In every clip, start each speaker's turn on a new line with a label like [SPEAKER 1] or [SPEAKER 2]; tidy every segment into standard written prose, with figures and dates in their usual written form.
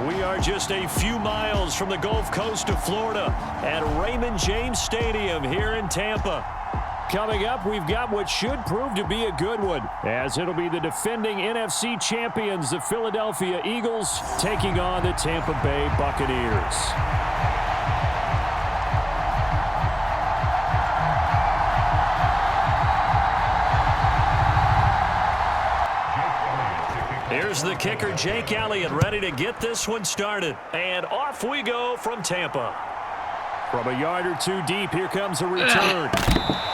[SPEAKER 1] We are just a few miles from the Gulf Coast of Florida at Raymond James Stadium here in Tampa. Coming up, we've got what should prove to be a good one, as it'll be the defending NFC champions, the Philadelphia Eagles, taking on the Tampa Bay Buccaneers. Here's the kicker, Jake Elliott, ready to get this one started. And off we go from Tampa. From a yard or two deep, here comes a return.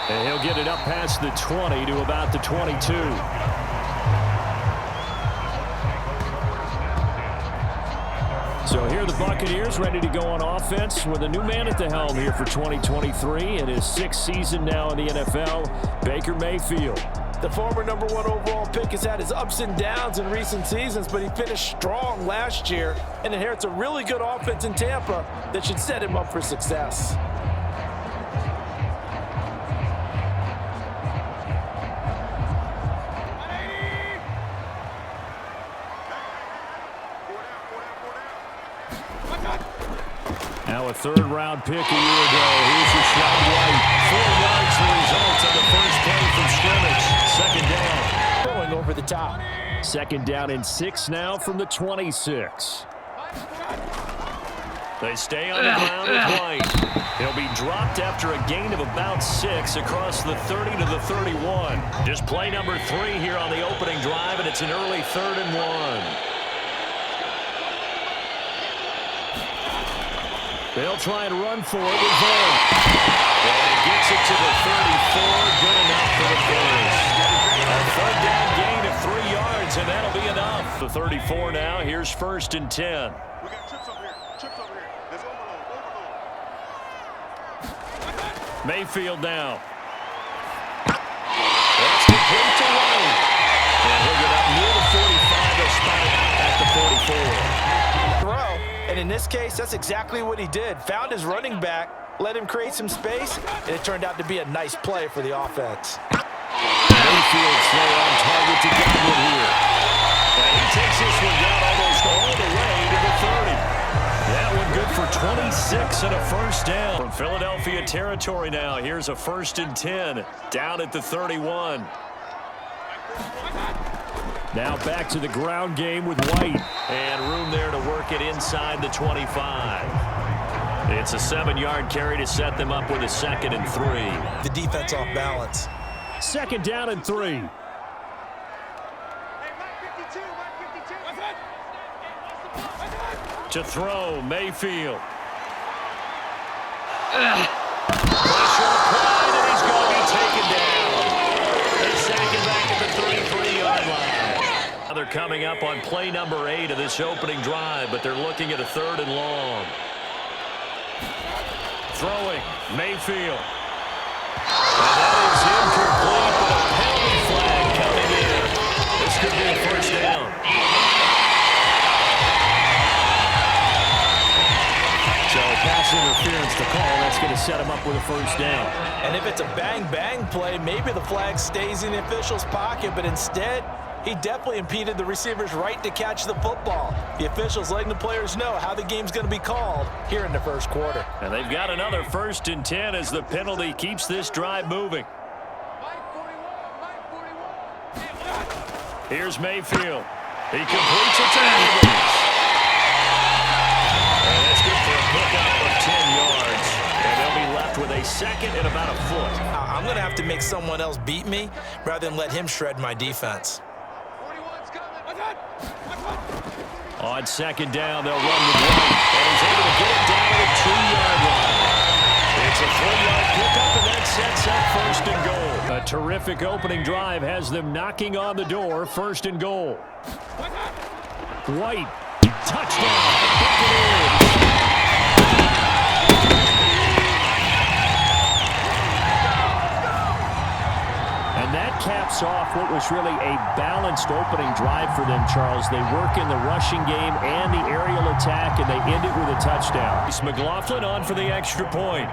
[SPEAKER 1] And he'll get it up past the 20 to about the 22. So here are the Buccaneers ready to go on offense with a new man at the helm here for 2023. In his sixth season now in the NFL, Baker Mayfield.
[SPEAKER 2] The former #1 overall pick has had his ups and downs in recent seasons, but he finished strong last year and inherits a really good offense in Tampa that should set him up for success.
[SPEAKER 1] Now a third-round pick a year ago. Here's Rashad White. 4 yards the result on the first play from scrimmage. Second down.
[SPEAKER 2] Going over the top.
[SPEAKER 1] Second down and 6 now from the 26. They stay on the ground with White. He'll be dropped after a gain of about 6 across the 30 to the 31. Just play number 3 here on the opening drive, and it's an early 3rd and 1. They'll try and run for it with Vaughn. And he gets it to the 34. Good enough for the first. A 3rd down gain of 3 yards, and that'll be enough. The 34 now. Here's 1st and 10.
[SPEAKER 3] We got chips over here. Chips over here. There's overload.
[SPEAKER 1] Mayfield now. That's complete to White. And he'll get up near the 45. They'll spot it at the 44.
[SPEAKER 2] And in this case, that's exactly what he did. Found his running back, let him create some space, and it turned out to be a nice play for the offense.
[SPEAKER 1] Mayfield slow on target to Godwin here. And he takes this one down almost all the way to the 30. That one good for 26 and a 1st down. From Philadelphia territory now, here's a 1st and 10 down at the 31. Now back to the ground game with White. And room there to work it inside the 25. It's a 7-yard carry to set them up with a 2nd and 3.
[SPEAKER 2] The defense off balance.
[SPEAKER 1] 2nd down and 3. To throw, Mayfield. Pressure applied, and he's going to be taken down. They sack him back at the 33-yard line. They're coming up on play number 8 of this opening drive, but they're looking at a 3rd and long. Throwing, Mayfield. And that is incomplete, but a penalty flag coming in. This could be a 1st down. So pass interference to call. That's going to set him up with a 1st down.
[SPEAKER 2] And if it's a bang-bang play, maybe the flag stays in the official's pocket, but instead, he definitely impeded the receiver's right to catch the football. The officials letting the players know how the game's going to be called here in the 1st quarter.
[SPEAKER 1] And they've got another 1st and 10 as the penalty keeps this drive moving. Here's Mayfield. He completes it to Evans. And that's good for a pickup of 10 yards. And they'll be left with a 2nd and about a foot.
[SPEAKER 2] I'm going to have to make someone else beat me rather than let him shred my defense.
[SPEAKER 1] On 2nd down, they'll run with White, and he's able to get it down to the 2-yard line. It's a 3-yard pickup, and that sets up 1st and goal. A terrific opening drive has them knocking on the door. 1st and goal. White, touchdown, Buccaneers. And that caps off what was really a balanced opening drive for them, Charles. They work in the rushing game and the aerial attack, and they end it with a touchdown. It's McLaughlin on for the extra point.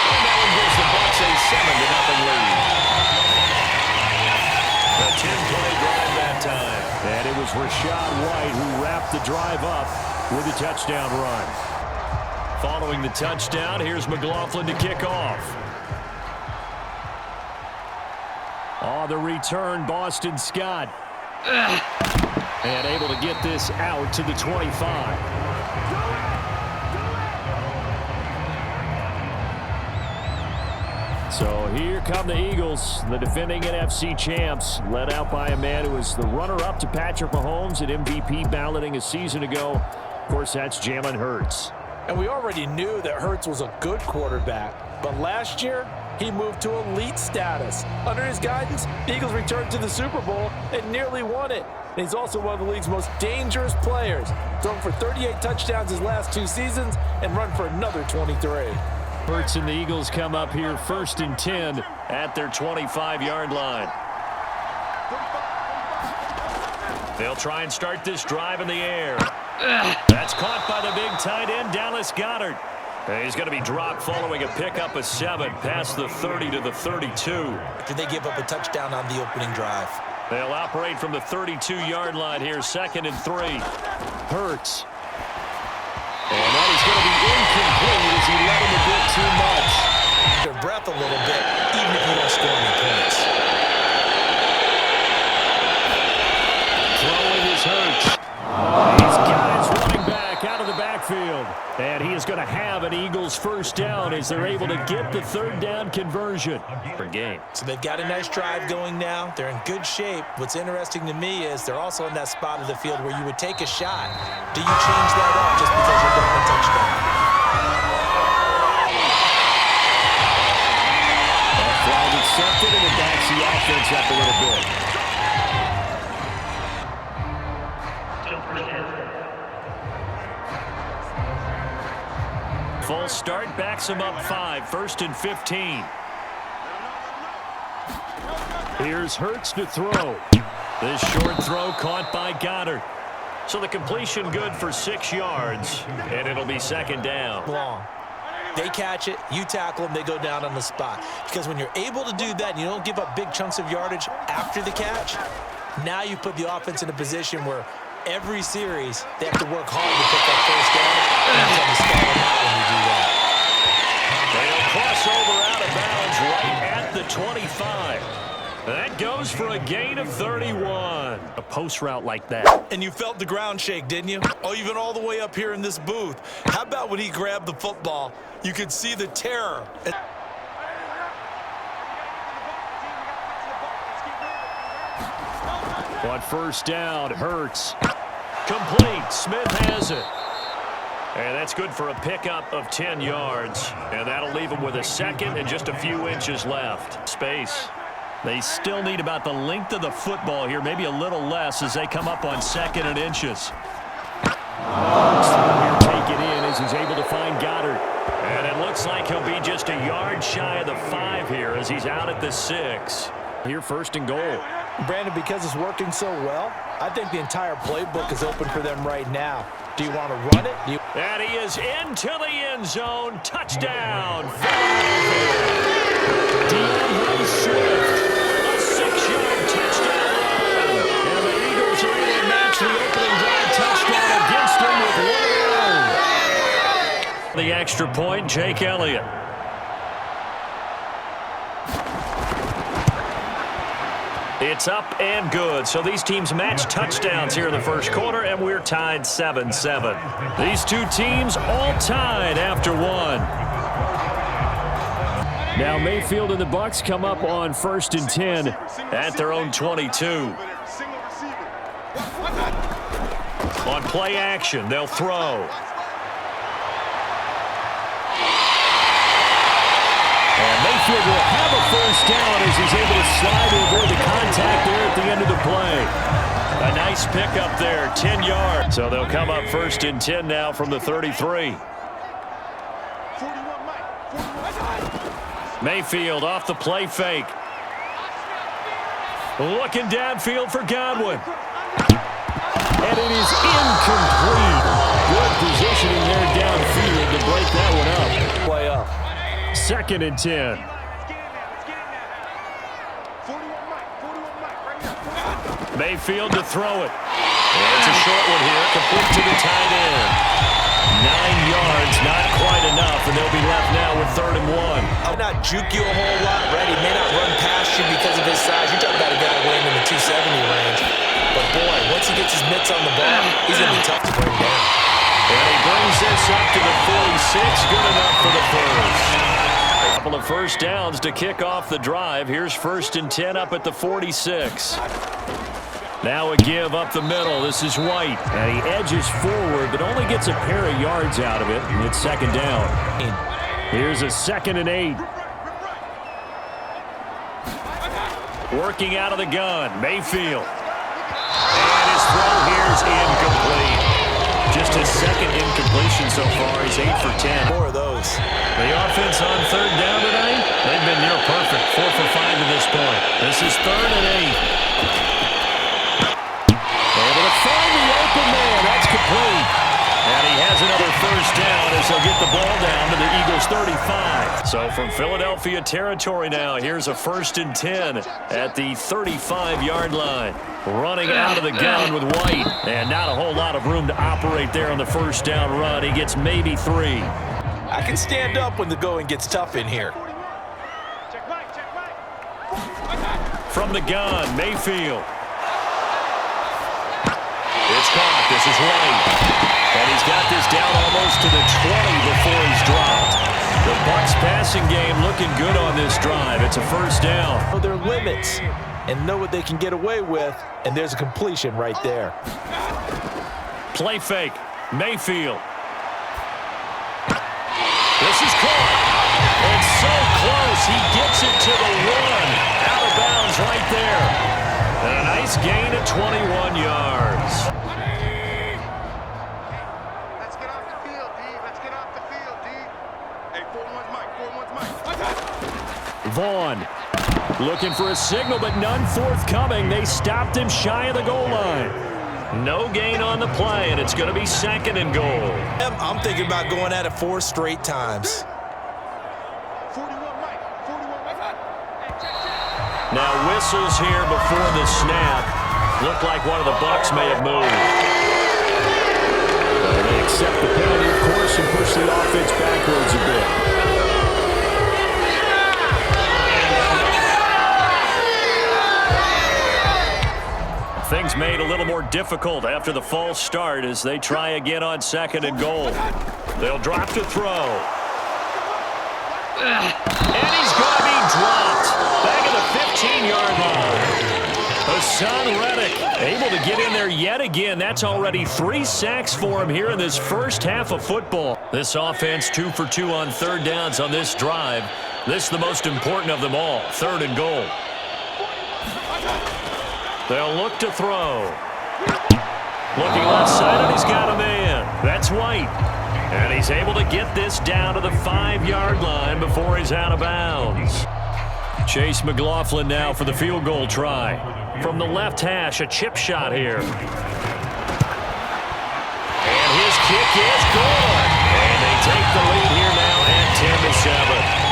[SPEAKER 1] And that one gives the Bucs a 7-0 lead. The 10-play drive that time. And it was Rachaad White who wrapped the drive up with a touchdown run. Following the touchdown, here's McLaughlin to kick off. On the return, Boston Scott. And able to get this out to the 25. So here come the Eagles, the defending NFC champs, led out by a man who was the runner-up to Patrick Mahomes at MVP balloting a season ago. Of course, that's Jalen Hurts.
[SPEAKER 2] And we already knew that Hurts was a good quarterback. But last year, he moved to elite status. Under his guidance, the Eagles returned to the Super Bowl and nearly won it. And he's also one of the league's most dangerous players. Thrown for 38 touchdowns his last 2 seasons and run for another 23.
[SPEAKER 1] Hurts and the Eagles come up here 1st and 10 at their 25-yard line. They'll try and start this drive in the air. That's caught by the big tight end, Dallas Goedert. He's going to be dropped following a pickup of 7 past the 30 to the 32.
[SPEAKER 2] After they give up a touchdown on the opening drive.
[SPEAKER 1] They'll operate from the 32-yard line here, 2nd and 3. Hurts. And that is going to be incomplete as he let him a bit too much.
[SPEAKER 2] Their breath a little bit, even if you don't score any points.
[SPEAKER 1] Throwing is Hurts. He's got his running back out of the backfield. And he is going to have an Eagles first down as they're able to get the 3rd down conversion per game.
[SPEAKER 2] So they've got a nice drive going now. They're in good shape. What's interesting to me is they're also in that spot of the field where you would take a shot. Do you change that up just because you're down a touchdown?
[SPEAKER 1] That flag accepted, and it backs the offense up a little bit. Full start backs him up 5, 1st and 15. Here's Hurts to throw. This short throw caught by Goddard. So the completion good for 6 yards, and it'll be 2nd down.
[SPEAKER 2] Long. They catch it, you tackle them, they go down on the spot. Because when you're able to do that and you don't give up big chunks of yardage after the catch, now you put the offense in a position where every series they have to work hard to pick that first down. And you have to stall them out when you do that.
[SPEAKER 1] They'll cross over out of bounds right at the 25. That goes for a gain of 31. A post route like that.
[SPEAKER 2] And you felt the ground shake, didn't you? Oh, even all the way up here in this booth. How about when he grabbed the football? You could see the terror.
[SPEAKER 1] On 1st down, Hurts. Complete. Smith has it. And that's good for a pickup of 10 yards. And that'll leave him with a 2nd and just a few inches left. Space. They still need about the length of the football here, maybe a little less as they come up on 2nd and inches. Take it in as he's able to find Goddard. And it looks like he'll be just a yard shy of the 5 here as he's out at the 6. Here 1st and goal.
[SPEAKER 2] Brandon, because it's working so well, I think the entire playbook is open for them right now. Do you want to run it?
[SPEAKER 1] And he is into the end zone. Touchdown. DeAndre Swift. A 6-yard touchdown run. And the Eagles are able to match the opening drive touchdown against them with one of their own. The extra point, Jake Elliott. It's up and good. So these teams match touchdowns here in the 1st quarter, and we're tied 7-7. These 2 teams all tied after 1. Now Mayfield and the Bucs come up on 1st and 10 at their own 22. On play action, they'll throw. Mayfield will have a first down as he's able to slide to avoid the contact there at the end of the play. A nice pickup there, 10 yards. So they'll come up 1st and 10 now from the 33. Mayfield off the play fake. Looking downfield for Godwin. And it is incomplete. Good positioning there downfield to break that one up.
[SPEAKER 2] Play up.
[SPEAKER 1] 2nd and 10. Mayfield to throw it. And it's a short one here, complete to the tight end. 9 yards, not quite enough, and they'll be left now with 3rd and 1.
[SPEAKER 2] I'll not juke you a whole lot, Reddy. May not run past you because of his size. You're talking about a guy weighing in the 270 range. But boy, once he gets his mitts on the ball, he's going to be tough to bring down.
[SPEAKER 1] And he brings this up to the 46. Good enough for the first. A couple of first downs to kick off the drive. Here's 1st and 10 up at the 46. Now a give up the middle. This is White. And he edges forward, but only gets a pair of yards out of it. And it's 2nd down. Here's a 2nd and 8. Working out of the gun. Mayfield. And his throw here is incomplete. Just his 2nd incompletion so far. He's 8 for 10.
[SPEAKER 2] More of those.
[SPEAKER 1] The offense on 3rd down tonight, they've been near perfect. 4 for 5 to this point. This is 3rd and 8. Able to find the open man. That's complete. And he has another 1st down as they'll get the ball down to the Eagles' 35. So from Philadelphia territory now, here's a 1st and 10 at the 35-yard line. Running out of the gun with White. And not a whole lot of room to operate there on the 1st down run. He gets maybe 3.
[SPEAKER 2] I can stand up when the going gets tough in here.
[SPEAKER 1] From the gun, Mayfield. It's caught. This is White. And he's got this down almost to the 20 before he's dropped. The Bucs passing game looking good on this drive. It's a 1st down.
[SPEAKER 2] Know their limits and know what they can get away with, and there's a completion right there.
[SPEAKER 1] Play fake. Mayfield. This is caught. It's so close. He gets it to the 1. Out of bounds right there. And a nice gain of 21 yards.
[SPEAKER 3] Let's get off the field, D. Let's get off the field, D. Hey, 4-1's Mike. 4-1's Mike.
[SPEAKER 1] Vaughn looking for a signal, but none forthcoming. They stopped him shy of the goal line. No gain on the play, and it's going to be 2nd and goal.
[SPEAKER 2] I'm thinking about going at it 4 straight times.
[SPEAKER 3] 41 Mike. 41 Mike.
[SPEAKER 1] Now whistles here before the snap. Looked like one of the Bucs may have moved. They accept the penalty, of course, and push the offense backwards a bit. Things made a little more difficult after the false start as they try again on 2nd and goal. They'll drop to throw. And he's going to be dropped. Back at the 15-yard line. Hassan Reddick able to get in there yet again. That's already 3 sacks for him here in this first half of football. This offense 2 for 2 on 3rd downs on this drive. This is the most important of them all. 3rd and goal. They'll look to throw. Looking left side, and he's got a man. That's White. And he's able to get this down to the 5-yard line before he's out of bounds. Chase McLaughlin now for the field goal try. From the left hash, a chip shot here. And his kick is good. And they take the lead here now at 10-7.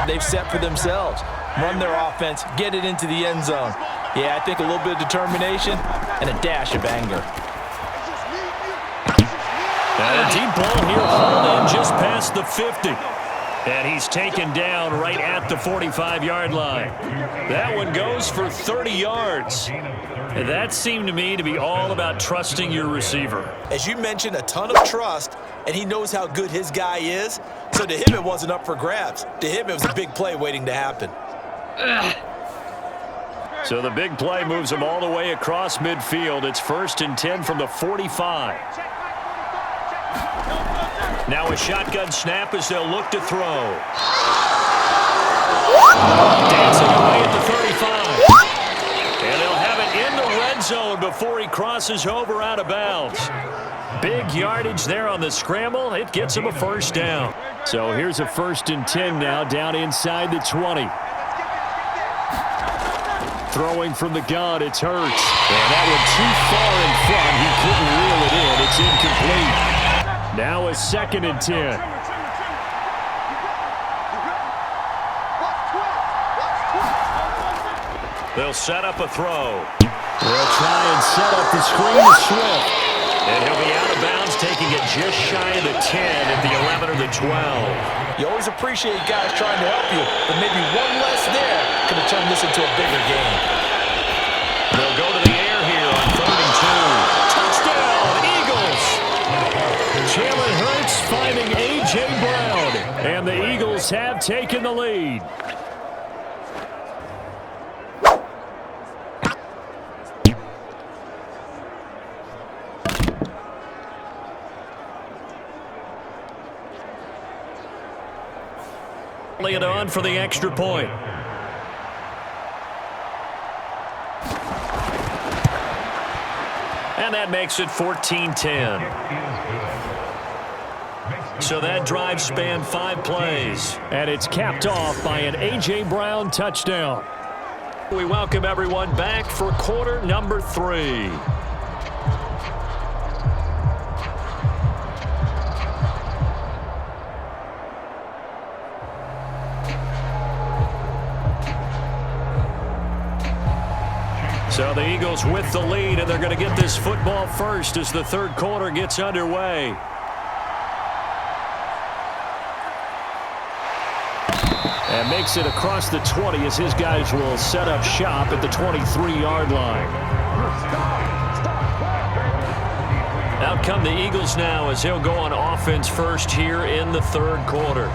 [SPEAKER 2] They've set for themselves. Run their offense, get it into the end zone. Yeah, I think a little bit of determination and a dash of anger.
[SPEAKER 1] And a deep ball here, hauled in just past the 50. And he's taken down right at the 45-yard line. That one goes for 30 yards. And that seemed to me to be all about trusting your receiver.
[SPEAKER 2] As you mentioned, a ton of trust, and he knows how good his guy is. So to him, it wasn't up for grabs. To him, it was a big play waiting to happen.
[SPEAKER 1] So the big play moves him all the way across midfield. It's 1st and 10 from the 45. Now a shotgun snap as they'll look to throw. Dancing away at the 35. And they'll have it in the red zone before he crosses over out of bounds. Big yardage there on the scramble. It gets him a 1st down. So here's a 1st and 10 now down inside the 20. Throwing from the gun, it's Hurts. And that one too far in front. He couldn't reel it in. It's incomplete. Now a 2nd and 10. They'll set up a throw.
[SPEAKER 4] They'll try and set up the screen to Swift.
[SPEAKER 1] And he'll be out of bounds, taking it just shy of the 10 at the 11 or the 12.
[SPEAKER 2] You always appreciate guys trying to help you, but maybe one less there could have turned this into a bigger game.
[SPEAKER 1] They'll go to the air here on 3rd and 2. Touchdown, Eagles! Jalen Hurts finding A.J. Brown, and the Eagles have taken the lead. It on for the extra point. And that makes it 14-10. So that drive spanned 5 plays.
[SPEAKER 4] And it's capped off by an A.J. Brown touchdown.
[SPEAKER 1] We welcome everyone back for quarter number 3. So the Eagles with the lead, and they're going to get this football first as the 3rd quarter gets underway.
[SPEAKER 4] And makes it across the 20 as his guys will set up shop at the 23-yard line.
[SPEAKER 1] Out come the Eagles now as he'll go on offense first here in the 3rd quarter.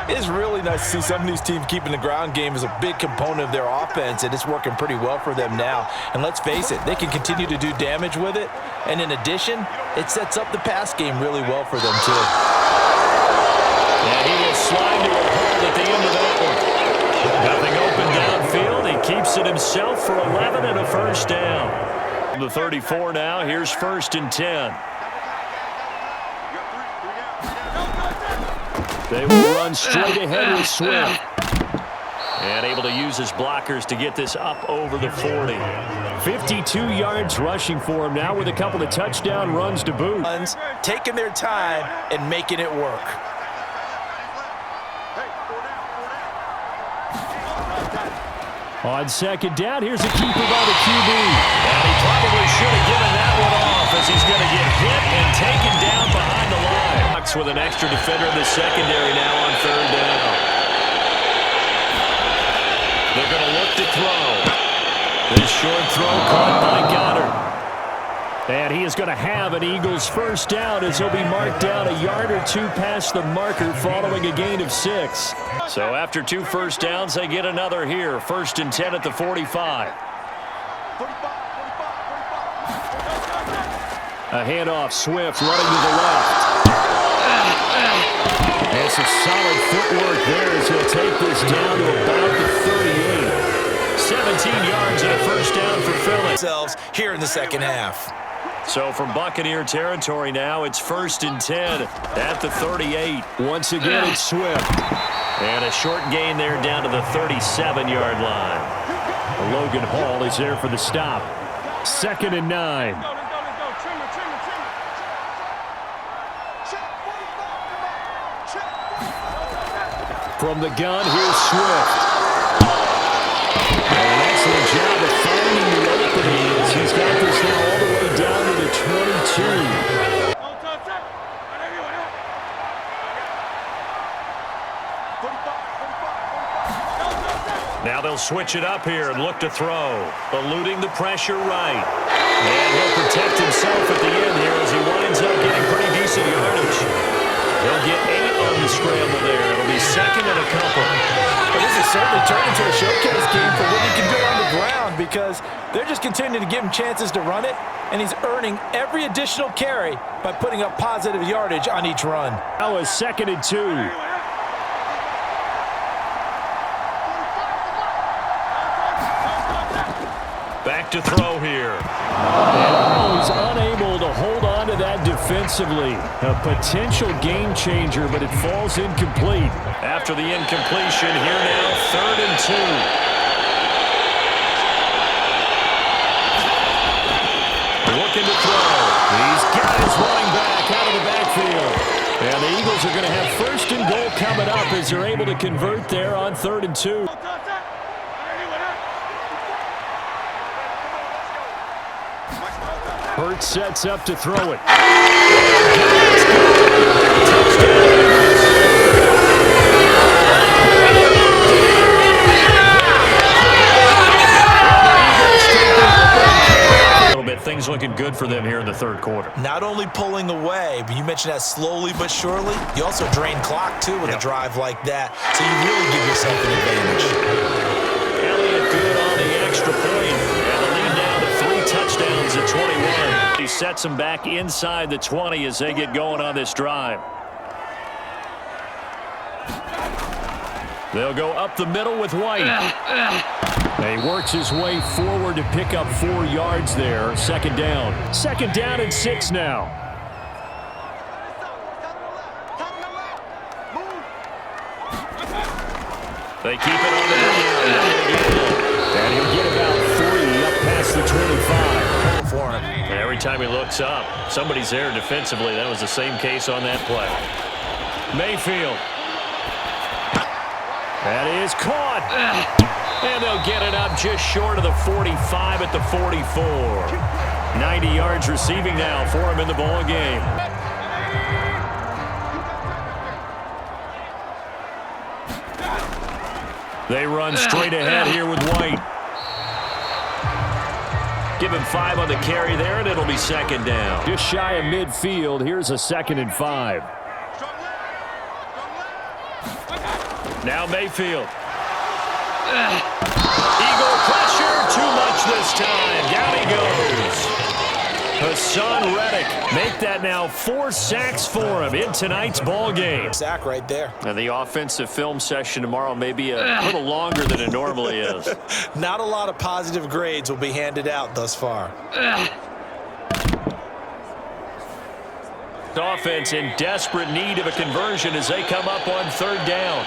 [SPEAKER 2] It's really nice to see some of these teams keeping the ground game as a big component of their offense, and it's working pretty well for them now. And let's face it, they can continue to do damage with it. And in addition, it sets up the pass game really well for them, too.
[SPEAKER 1] And he will slide to a hold at the end of that one. Nothing open downfield. He keeps it himself for 11 and a first down. The 34 now. Here's 1st and 10.
[SPEAKER 4] They will run straight ahead with Swift.
[SPEAKER 1] And able to use his blockers to get this up over the 40.
[SPEAKER 4] 52 yards rushing for him now with a couple of touchdown runs to boot.
[SPEAKER 2] Taking their time and making it work.
[SPEAKER 4] On 2nd down, here's a keeper by the QB.
[SPEAKER 1] And he probably should have given that one off as he's going to get hit and taken down behind the line. Bucs with an extra defender in the secondary now on 3rd down. They're going to look to throw. This short throw caught by Goddard.
[SPEAKER 4] And he is going to have an Eagles first down as he'll be marked down a yard or 2 past the marker following a gain of 6.
[SPEAKER 1] So after 2 first downs, they get another here. 1st and 10 at the 45.
[SPEAKER 4] A handoff, Swift running to the left. And some solid footwork there as he'll take this down to about the 38.
[SPEAKER 1] 17 yards and a first down for Philly.
[SPEAKER 2] Themselves here in the 2nd half.
[SPEAKER 1] So from Buccaneer territory now, it's 1st and 10 at the 38.
[SPEAKER 4] Once again, it's Swift.
[SPEAKER 1] And a short gain there down to the 37-yard line.
[SPEAKER 4] Logan Hall is there for the stop. 2nd and 9. From the gun, here's Swift. And an excellent job of finding the opening as he's got this now all the way down to the 22.
[SPEAKER 1] Now they'll switch it up here and look to throw. Eluding the pressure right. And he'll protect himself at the end here as he winds up getting pretty decent yardage. He'll get 8 on the scramble there. It'll be 2nd and a couple.
[SPEAKER 2] But this is certainly turned into a showcase game for what he can do on the ground because they're just continuing to give him chances to run it, and he's earning every additional carry by putting up positive yardage on each run.
[SPEAKER 4] Now a 2nd and 2.
[SPEAKER 1] Back to throw here.
[SPEAKER 4] And he's unable to hold on to that defensively. A potential game changer, but it falls incomplete.
[SPEAKER 1] After the incompletion, here now, 3rd and 2. Looking to throw. He's got his running back out of the backfield.
[SPEAKER 4] And the Eagles are going to have 1st and goal coming up as they're able to convert there on 3rd and 2.
[SPEAKER 1] Hurts sets up to throw it. Things looking good for them here in the third quarter.
[SPEAKER 2] Not only pulling away, but you mentioned that slowly but surely. You also drain clock, too, with a drive like that. So you really give yourself an advantage.
[SPEAKER 1] Elliott good on the extra point. And the lead down to 3 touchdowns at 21. He sets them back inside the 20 as they get going on this drive. They'll go up the middle with White. He works his way forward to pick up 4 yards there. Second down. Second down and 6 now. They keep it on the ground. And he'll get about 3 up past the 25.
[SPEAKER 2] For him.
[SPEAKER 1] And every time he looks up, somebody's there defensively. That was the same case on that play. Mayfield. That is caught. And they'll get it up just short of the 45 at the 44. 90 yards receiving now for him in the ball game. They run straight ahead here with White. Give him 5 on the carry there, and it'll be second down. Just shy of midfield. Here's a 2nd and 5. Now Mayfield. Eagle pressure, too much this time. Down he goes. Hassan Reddick make that now 4 sacks for him in tonight's ball game.
[SPEAKER 2] Sack right there.
[SPEAKER 1] And the offensive film session tomorrow may be a little longer than it normally is.
[SPEAKER 2] Not a lot of positive grades will be handed out thus far.
[SPEAKER 1] Offense in desperate need of a conversion as they come up on 3rd down.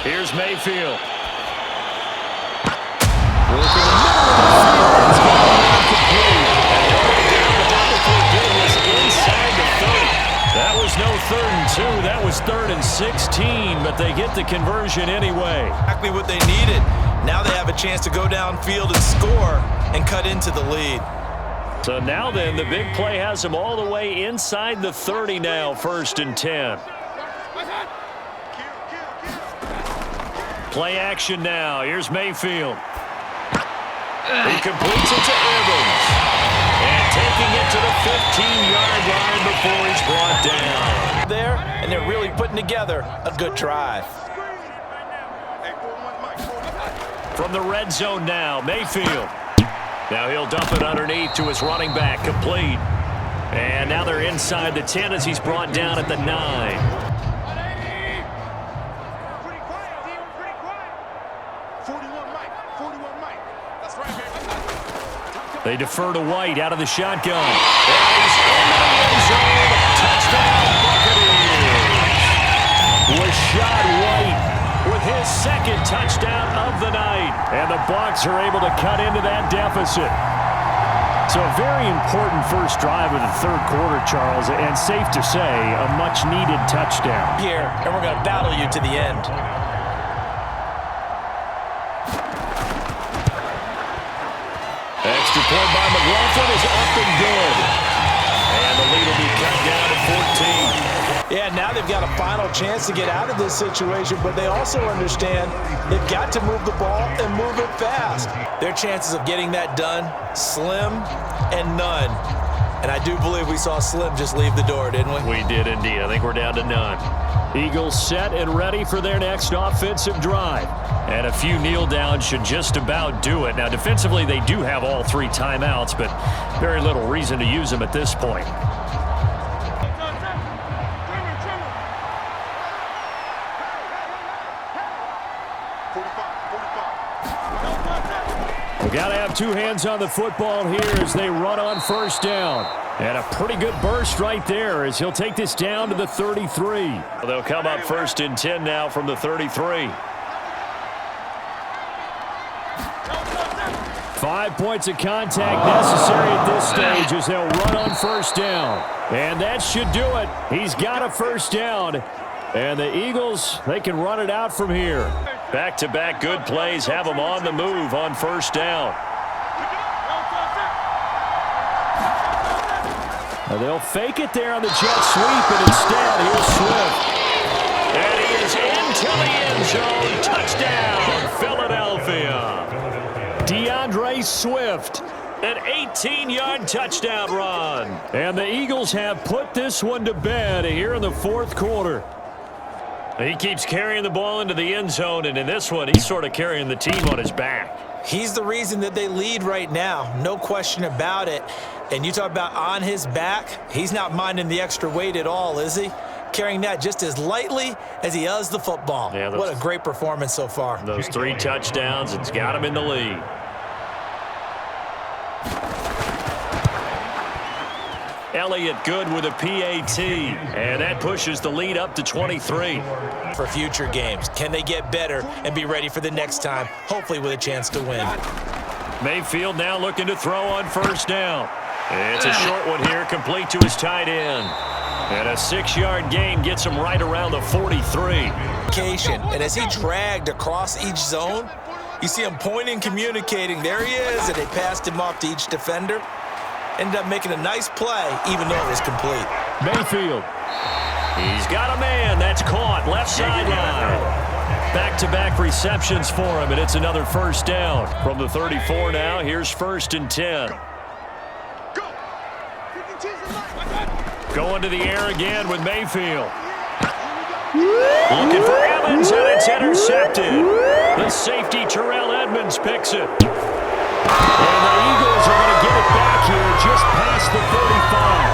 [SPEAKER 1] Here's Mayfield. That was no 3rd and 2. That was 3rd and 16, but they get the conversion anyway.
[SPEAKER 2] Exactly what they needed. Now they have a chance to go downfield and score and cut into the lead.
[SPEAKER 1] So now then, the big play has them all the way inside the 30 now, 1st and 10. Play action now. Here's Mayfield. He completes it to Evans. And taking it to the 15-yard line before he's brought down.
[SPEAKER 2] There, and they're really putting together a good drive.
[SPEAKER 1] From the red zone now, Mayfield. Now he'll dump it underneath to his running back, complete. And now they're inside the 10 as he's brought down at the 9. They defer to White out of the shotgun. And he's into the end zone. Touchdown, Buccaneers. Rashad White with his 2nd touchdown of the night. And the Bucs are able to cut into that deficit. So a very important first drive of the 3rd quarter, Charles, and safe to say, a much-needed touchdown.
[SPEAKER 2] Here, and we're going to battle you to the end.
[SPEAKER 1] Extra point by McLaughlin is up and good. And the lead will be cut down to 14.
[SPEAKER 2] Yeah, now they've got a final chance to get out of this situation, but they also understand they've got to move the ball and move it fast. Their chances of getting that done, slim and none. And I do believe we saw Slim just leave the door, didn't we?
[SPEAKER 1] We did indeed. I think we're down to none. Eagles set and ready for their next offensive drive. And a few kneel downs should just about do it. Now, defensively, they do have all 3 timeouts, but very little reason to use them at this point. We got to have 2 hands on the football here as they run on 1st down. And a pretty good burst right there as he'll take this down to the 33. Well, they'll come up 1st and 10 now from the 33. 5 points of contact necessary at this stage as they'll run on 1st down. And that should do it. He's got a 1st down. And the Eagles, they can run it out from here. Back-to-back good plays have them on the move on 1st down. They'll fake it there on the jet sweep, and instead, here's Swift. And he is into the end zone. Touchdown, Philadelphia. DeAndre Swift, an 18-yard touchdown run. And the Eagles have put this one to bed here in the fourth quarter. He keeps carrying the ball into the end zone, and in this one, he's sort of carrying the team on his back.
[SPEAKER 2] He's the reason that they lead right now, no question about it. And you talk about on his back, he's not minding the extra weight at all, is he? Carrying that just as lightly as he does the football. Yeah, what a great performance so far.
[SPEAKER 1] Those 3 touchdowns, it's got him in the lead. Elliott good with a PAT, and that pushes the lead up to 23.
[SPEAKER 2] For future games, can they get better and be ready for the next time, hopefully with a chance to win?
[SPEAKER 1] Mayfield now looking to throw on first down. It's a short one here, complete to his tight end. And a 6-yard gain gets him right around the 43.
[SPEAKER 2] And as he dragged across each zone, you see him pointing, communicating. There he is, and they passed him off to each defender. Ended up making a nice play, even though it was complete.
[SPEAKER 1] Mayfield. He's got a man. That's caught. Left sideline. Back-to-back receptions for him, and it's another first down. From the 34 now, here's 1st and 10. Going to the air again with Mayfield. Looking for Evans, and it's intercepted. The safety, Terrell Edmonds, picks it. And the Eagles are going to get it back here just past the 35.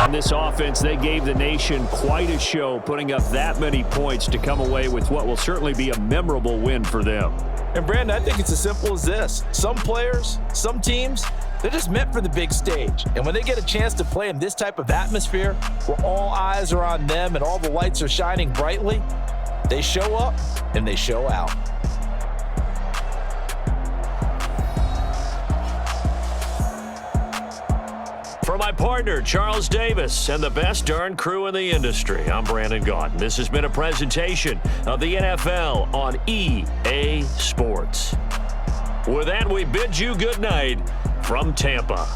[SPEAKER 1] On this offense, they gave the nation quite a show, putting up that many points to come away with what will certainly be a memorable win for them.
[SPEAKER 2] And, Brandon, I think it's as simple as this. Some players, some teams, they're just meant for the big stage. And when they get a chance to play in this type of atmosphere where all eyes are on them and all the lights are shining brightly, they show up and they show out.
[SPEAKER 1] For my partner, Charles Davis, and the best darn crew in the industry, I'm Brandon Gaudin. This has been a presentation of the NFL on EA Sports. With that, we bid you good night from Tampa.